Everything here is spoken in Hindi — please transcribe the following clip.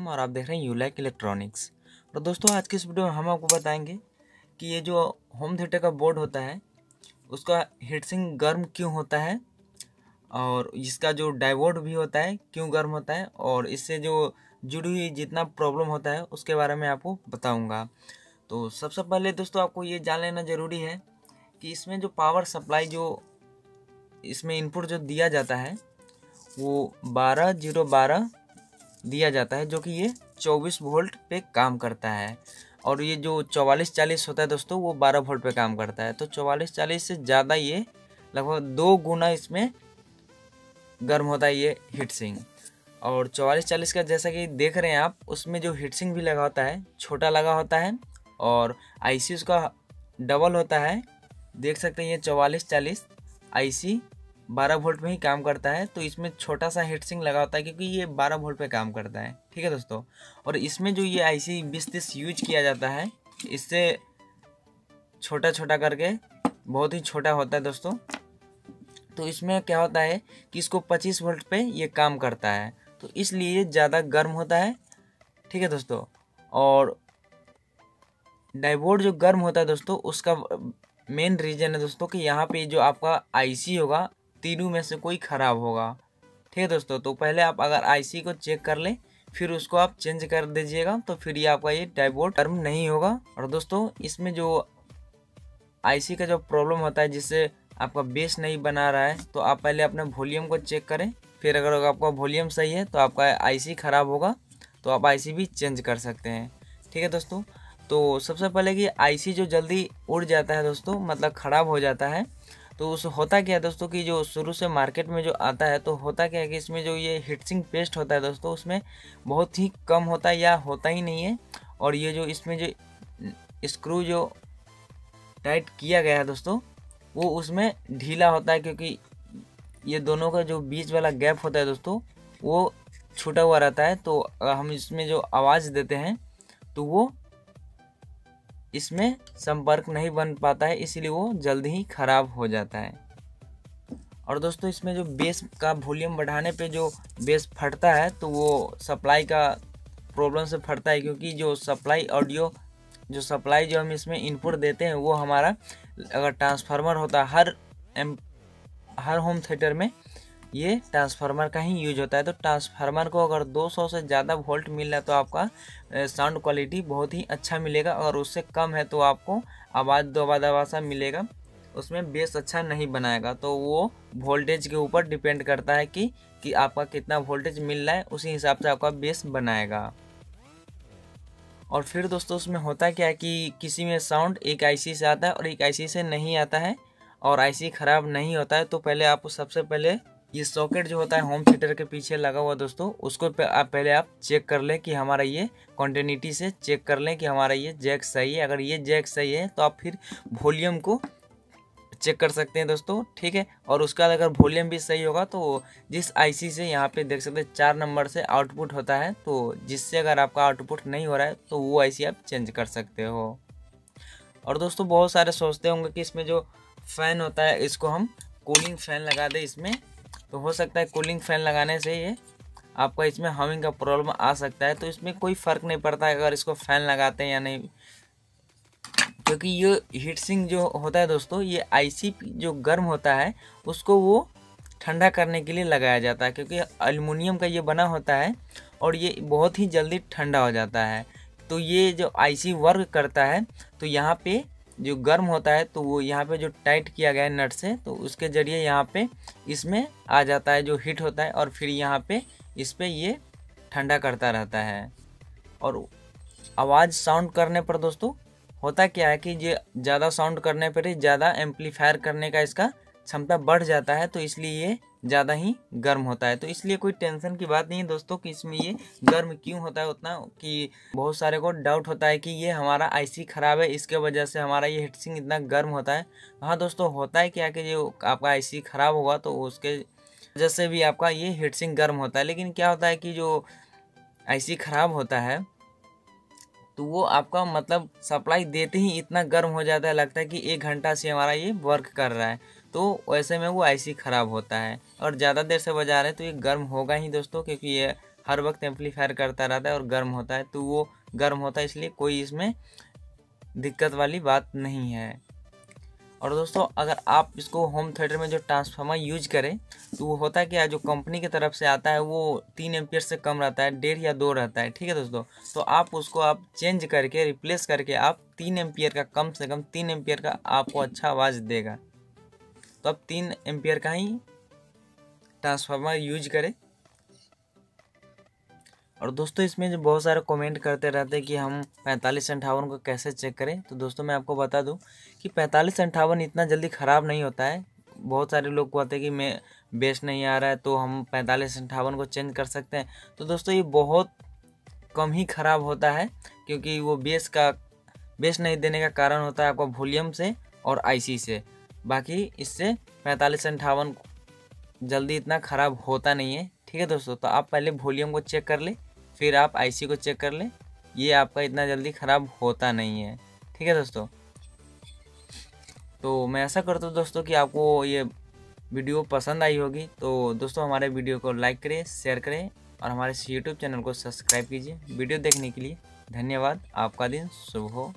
राम और आप देख रहे हैं यूलाइक इलेक्ट्रॉनिक्स। तो दोस्तों आज की इस वीडियो में हम आपको बताएंगे कि ये जो होम थिएटर का बोर्ड होता है उसका हीटसिंक गर्म क्यों होता है और इसका जो डायोड भी होता है क्यों गर्म होता है और इससे जो जुड़ी हुई जितना प्रॉब्लम होता है उसके बारे में आपको बताऊंगा। तो सबसे पहले दोस्तों आपको ये जान लेना ज़रूरी है कि इसमें जो पावर सप्लाई जो इसमें इनपुट जो दिया जाता है वो 12-0-12 दिया जाता है, जो कि ये 24 वोल्ट पे काम करता है। और ये जो 4440 होता है दोस्तों वो 12 वोल्ट पे काम करता है। तो 4440 से ज़्यादा ये लगभग 2 गुना इसमें गर्म होता है ये हीटसिंक। और 4440 का जैसा कि देख रहे हैं आप, उसमें जो हीटसिंक भी लगा होता है छोटा लगा होता है और आईसी उसका डबल होता है। देख सकते हैं ये 4440 आईसी 12 वोल्ट में ही काम करता है, तो इसमें छोटा सा हीटसिंक लगा होता है क्योंकि ये 12 वोल्ट पे काम करता है। ठीक है दोस्तों, और इसमें जो ये आईसी 2030 यूज किया जाता है इससे छोटा छोटा करके बहुत ही छोटा होता है दोस्तों। तो इसमें क्या होता है कि इसको 25 वोल्ट पे ये काम करता है, तो इसलिए ज़्यादा गर्म होता है। ठीक है दोस्तों, और डायोड जो गर्म होता है दोस्तों उसका मेन रीज़न है दोस्तों कि यहाँ पे जो आपका आईसी होगा तीनों में से कोई ख़राब होगा। ठीक है दोस्तों, तो पहले आप अगर आईसी को चेक कर लें फिर उसको आप चेंज कर दीजिएगा, तो फिर ये आपका ये डायोड गर्म नहीं होगा। और दोस्तों इसमें जो आईसी का जो प्रॉब्लम होता है जिससे आपका बेस नहीं बना रहा है, तो आप पहले अपने वॉल्यूम को चेक करें। फिर अगर आपका वॉल्यूम सही है तो आपका आईसी ख़राब होगा, तो आप आईसी भी चेंज कर सकते हैं। ठीक है दोस्तों, तो सबसे पहले कि आईसी जो जल्दी उड़ जाता है दोस्तों, मतलब ख़राब हो जाता है, तो उस होता क्या है दोस्तों कि जो शुरू से मार्केट में जो आता है तो होता क्या है कि इसमें जो ये हीटसिंक पेस्ट होता है दोस्तों उसमें बहुत ही कम होता है या होता ही नहीं है। और ये जो इसमें जो स्क्रू जो टाइट किया गया है दोस्तों वो उसमें ढीला होता है, क्योंकि ये दोनों का जो बीच वाला गैप होता है दोस्तों वो छूटा हुआ रहता है। तो हम इसमें जो आवाज़ देते हैं तो वो इसमें संपर्क नहीं बन पाता है, इसीलिए वो जल्दी ही ख़राब हो जाता है। और दोस्तों इसमें जो बेस का वॉल्यूम बढ़ाने पे जो बेस फटता है तो वो सप्लाई का प्रॉब्लम से फटता है, क्योंकि जो सप्लाई जो हम इसमें इनपुट देते हैं वो हमारा अगर ट्रांसफार्मर होता है हर होम थिएटर में ये ट्रांसफार्मर का ही यूज होता है। तो ट्रांसफार्मर को अगर 200 से ज़्यादा वोल्ट मिल रहा है तो आपका साउंड क्वालिटी बहुत ही अच्छा मिलेगा, और उससे कम है तो आपको आवाज़ दबा दबा सा मिलेगा, उसमें बेस अच्छा नहीं बनाएगा। तो वो वोल्टेज के ऊपर डिपेंड करता है कि आपका कितना वोल्टेज मिल रहा है, उसी हिसाब से आपका बेस बनाएगा। और फिर दोस्तों उसमें होता क्या है कि किसी में साउंड एक आईसी से आता है और एक आईसी से नहीं आता है, और आईसी ख़राब नहीं होता है। तो पहले आपको सबसे पहले ये सॉकेट जो होता है होम थिएटर के पीछे लगा हुआ दोस्तों उसको पहले आप चेक कर लें कि हमारा ये कॉन्टिन्यूटी से चेक कर लें कि हमारा ये जैक सही है। अगर ये जैक सही है तो आप फिर वॉल्यूम को चेक कर सकते हैं दोस्तों। ठीक है, और उसका अगर वॉल्यूम भी सही होगा तो जिस आईसी से यहाँ पे देख सकते हैं 4 नंबर से आउटपुट होता है, तो जिससे अगर आपका आउटपुट नहीं हो रहा है तो वो आईसी आप चेंज कर सकते हो। और दोस्तों बहुत सारे सोचते होंगे कि इसमें जो फ़ैन होता है इसको हम कूलिंग फ़ैन लगा दें इसमें, तो हो सकता है कूलिंग फ़ैन लगाने से ये आपका इसमें हमिंग का प्रॉब्लम आ सकता है। तो इसमें कोई फ़र्क नहीं पड़ता है अगर इसको फ़ैन लगाते हैं या नहीं, क्योंकि ये हीटसिंक जो होता है दोस्तों ये आईसी जो गर्म होता है उसको वो ठंडा करने के लिए लगाया जाता है, क्योंकि एल्युमिनियम का ये बना होता है और ये बहुत ही जल्दी ठंडा हो जाता है। तो ये जो आईसी वर्क करता है तो यहाँ पे जो गर्म होता है तो वो यहाँ पे जो टाइट किया गया है नट से, तो उसके ज़रिए यहाँ पे इसमें आ जाता है जो हीट होता है, और फिर यहाँ पे इस पर ये ठंडा करता रहता है। और आवाज़ साउंड करने पर दोस्तों होता क्या है कि ये ज़्यादा साउंड करने पर ही ज़्यादा एम्पलीफायर करने का इसका क्षमता बढ़ जाता है, तो इसलिए ये ज़्यादा ही गर्म होता है। तो इसलिए कोई टेंशन की बात नहीं है दोस्तों कि इसमें ये गर्म क्यों होता है उतना, कि बहुत सारे को डाउट होता है कि ये हमारा आईसी ख़राब है इसके वजह से हमारा ये हीटसिंक इतना गर्म होता है। हाँ दोस्तों, होता है क्या कि जो आपका आईसी ख़राब होगा तो उसके वजह से भी आपका ये हीटसिंक गर्म होता है। लेकिन क्या होता है कि जो आईसी ख़राब होता है तो वो आपका मतलब सप्लाई देते ही इतना गर्म हो जाता है, लगता है कि 1 घंटा से हमारा ये वर्क कर रहा है, तो वैसे में वो आईसी ख़राब होता है। और ज़्यादा देर से बजा रहे हैं तो ये गर्म होगा ही दोस्तों, क्योंकि ये हर वक्त एम्पलीफायर करता रहता है और गर्म होता है, तो वो गर्म होता है, इसलिए कोई इसमें दिक्कत वाली बात नहीं है। और दोस्तों अगर आप इसको होम थिएटर में जो ट्रांसफार्मर यूज करें तो वो होता है कि जो कंपनी की तरफ से आता है वो 3 एम्पियर से कम रहता है, 1.5 या 2 रहता है, ठीक है दोस्तों। तो आप उसको आप चेंज करके रिप्लेस करके आप 3 एम्पियर का, कम से कम 3 एम्पियर का आपको अच्छा आवाज़ देगा। तो आप 3 एम्पियर का ही ट्रांसफार्मर यूज करें। और दोस्तों इसमें जो बहुत सारे कमेंट करते रहते हैं कि हम 4558 को कैसे चेक करें, तो दोस्तों मैं आपको बता दूं कि 4558 इतना जल्दी ख़राब नहीं होता है। बहुत सारे लोग कहते हैं कि मैं बेस नहीं आ रहा है तो हम 4558 को चेंज कर सकते हैं। तो दोस्तों ये बहुत कम ही ख़राब होता है, क्योंकि वो बेस नहीं देने का कारण होता है आपका वॉल्यूम से और आईसी से। बाकी इससे 4558 जल्दी इतना ख़राब होता नहीं है, ठीक है दोस्तों। तो आप पहले वॉल्यूम को चेक कर ले, फिर आप आईसी को चेक कर ले, ये आपका इतना जल्दी ख़राब होता नहीं है, ठीक है दोस्तों। तो मैं ऐसा करता हूँ दोस्तों कि आपको ये वीडियो पसंद आई होगी। तो दोस्तों हमारे वीडियो को लाइक करें, शेयर करें और हमारे यूट्यूब चैनल को सब्सक्राइब कीजिए। वीडियो देखने के लिए धन्यवाद। आपका दिन शुभ हो।